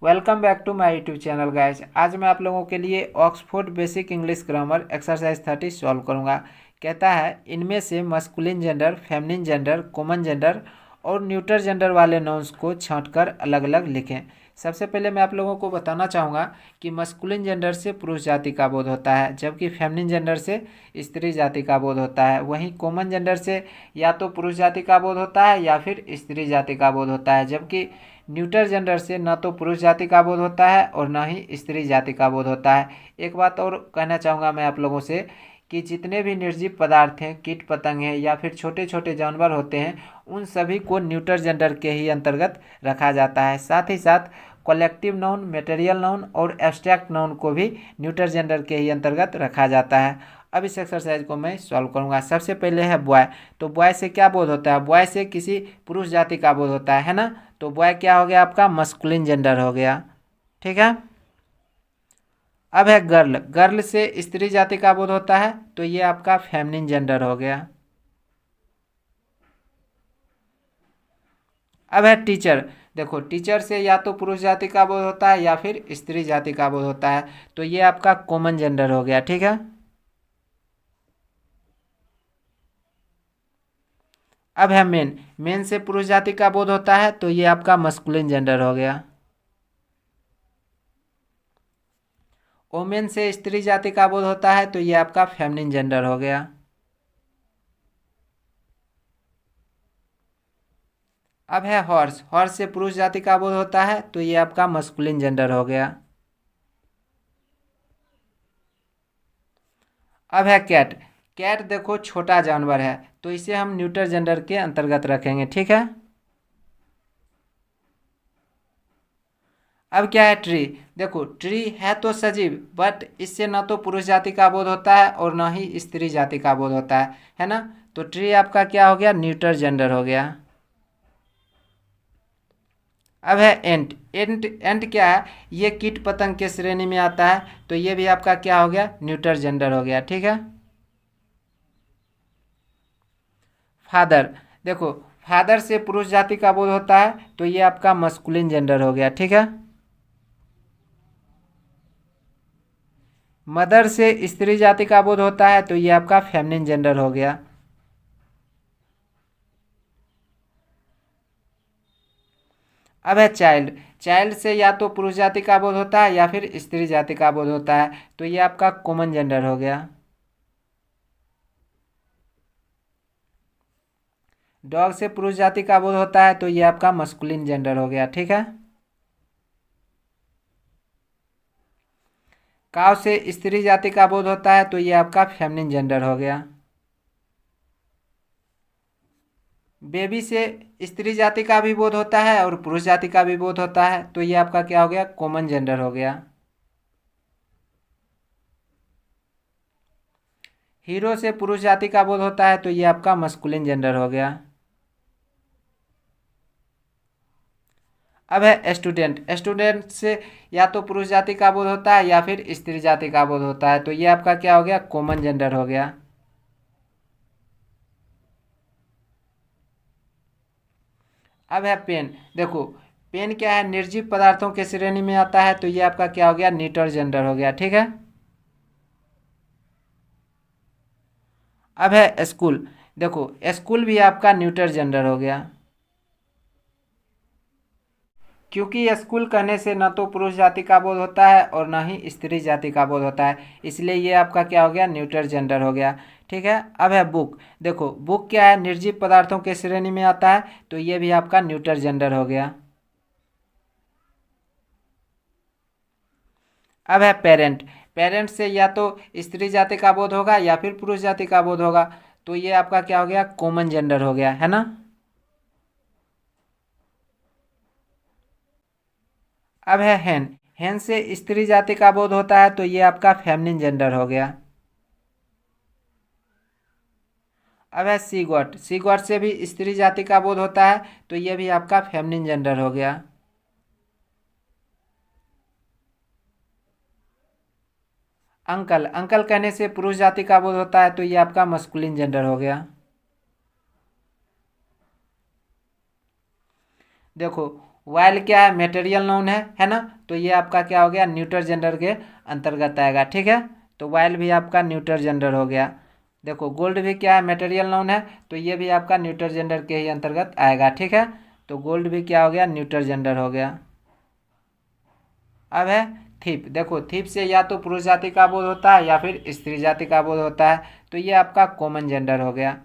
Welcome back to my YouTube channel guys. आज मैं आप लोगों के लिए Oxford basic English grammar exercise 30 solve करूंगा। कहता है इनमें से masculine gender, feminine gender, common gender और न्यूटर जेंडर वाले नाउन्स को छांटकर अलग अलग लिखें। सबसे पहले मैं आप लोगों को बताना चाहूँगा कि मस्कुलिन जेंडर से पुरुष जाति का बोध होता है, जबकि फेमिनिन जेंडर से स्त्री जाति का बोध होता है। वहीं कॉमन जेंडर से या तो पुरुष जाति का बोध होता है या फिर स्त्री जाति का बोध होता है, जबकि न्यूटर जेंडर से न तो पुरुष जाति का बोध होता है और न ही स्त्री जाति का बोध होता है। एक बात और कहना चाहूँगा मैं आप लोगों से कि जितने भी निर्जीव पदार्थ हैं, कीट पतंग हैं या फिर छोटे छोटे जानवर होते हैं, उन सभी को न्यूटर जेंडर के ही अंतर्गत रखा जाता है। साथ ही साथ कलेक्टिव नाउन, मटेरियल नाउन और एब्स्ट्रैक्ट नाउन को भी न्यूटर जेंडर के ही अंतर्गत रखा जाता है। अब इस एक्सरसाइज को मैं सॉल्व करूंगा। सबसे पहले है बॉय। तो बॉय से क्या बोध होता है? बॉय से किसी पुरुष जाति का बोध होता है ना। तो बॉय क्या हो गया? आपका मस्कुलिन जेंडर हो गया। ठीक है। अब है गर्ल। गर्ल से स्त्री जाति का बोध होता है, तो ये आपका फेमिनिन जेंडर हो गया। अब है टीचर। देखो, टीचर से या तो पुरुष जाति का बोध होता है या फिर स्त्री जाति का बोध होता है, तो ये आपका कॉमन जेंडर हो गया। ठीक है। अब है मेन। मेन से पुरुष जाति का बोध होता है, तो ये आपका मस्कुलिन जेंडर हो गया। ओमेन से स्त्री जाति का बोध होता है, तो ये आपका फेमिनिन जेंडर हो गया। अब है हॉर्स। हॉर्स से पुरुष जाति का बोध होता है, तो ये आपका मस्कुलिन जेंडर हो गया। अब है कैट। कैट देखो छोटा जानवर है, तो इसे हम न्यूटर जेंडर के अंतर्गत रखेंगे। ठीक है। अब क्या है? ट्री। देखो, ट्री है तो सजीव, बट इससे न तो पुरुष जाति का बोध होता है और न ही स्त्री जाति का बोध होता है ना। तो ट्री आपका क्या हो गया? न्यूटर जेंडर हो गया। अब है एंट। एंट एंट क्या है? ये कीट पतंग के श्रेणी में आता है, तो ये भी आपका क्या हो गया? न्यूटर जेंडर हो गया। ठीक है। फादर। देखो, फादर से पुरुष जाति का बोध होता है, तो ये आपका मस्कुलिन जेंडर हो गया। ठीक है। मदर से स्त्री जाति का बोध होता है, तो ये आपका फेमिनिन जेंडर हो गया। अब है चाइल्ड। चाइल्ड से या तो पुरुष जाति का बोध होता है या फिर स्त्री जाति का बोध होता है, तो ये आपका कॉमन जेंडर हो गया। डॉग से पुरुष जाति का बोध होता है, तो ये आपका मस्कुलिन जेंडर हो गया। ठीक है। काव से स्त्री जाति का बोध होता है, तो ये आपका फेमिनिन जेंडर हो गया। बेबी से स्त्री जाति का भी बोध होता है और पुरुष जाति का भी बोध होता है, तो ये आपका क्या हो गया? कॉमन जेंडर हो गया। हीरो से पुरुष जाति का बोध होता है, तो ये आपका मस्कुलिन जेंडर हो गया। अब है स्टूडेंट। स्टूडेंट से या तो पुरुष जाति का बोध होता है या फिर स्त्री जाति का बोध होता है, तो ये आपका क्या हो गया? कॉमन जेंडर हो गया। अब है पेन। देखो, पेन क्या है? निर्जीव पदार्थों के श्रेणी में आता है, तो ये आपका क्या हो गया? न्यूटर जेंडर हो गया। ठीक है। अब है स्कूल। देखो, स्कूल भी आपका न्यूटर जेंडर हो गया, क्योंकि स्कूल कहने से न तो पुरुष जाति का बोध होता है और न ही स्त्री जाति का बोध होता है, इसलिए ये आपका क्या हो गया? न्यूटर जेंडर हो गया। ठीक है। अब है बुक। देखो, बुक क्या है? निर्जीव पदार्थों के श्रेणी में आता है, तो ये भी आपका न्यूटर जेंडर हो गया। अब है पेरेंट। पेरेंट से या तो स्त्री जाति का बोध होगा या फिर पुरुष जाति का बोध होगा, तो ये आपका क्या हो गया? कॉमन जेंडर हो गया, है ना। अब है हैन। हैन से स्त्री जाति का बोध होता है, तो ये आपका फेमिनिन जेंडर हो गया। अब है सी गॉट। सी गॉट से भी स्त्री जाति का बोध होता है, तो ये भी आपका फेमिनिन जेंडर हो गया। अंकल। अंकल कहने से पुरुष जाति का बोध होता है, तो ये आपका मस्कुलिन जेंडर हो गया। देखो, वाइल क्या है, मेटेरियल नाउन है ना, तो ये आपका क्या हो गया, न्यूटर जेंडर के अंतर्गत आएगा। ठीक है, तो वाइल भी आपका न्यूटर जेंडर हो गया। देखो गोल्ड भी क्या है, मेटेरियल नाउन है, तो ये भी आपका न्यूटर जेंडर के ही अंतर्गत आएगा। ठीक है, तो गोल्ड भी क्या हो गया, न्यूटर जेंडर हो गया। अब है थीप। देखो थीप से या तो पुरुष जाति का बोध होता है या फिर स्त्री जाति का बोध होता है, तो ये आपका कॉमन जेंडर हो गया।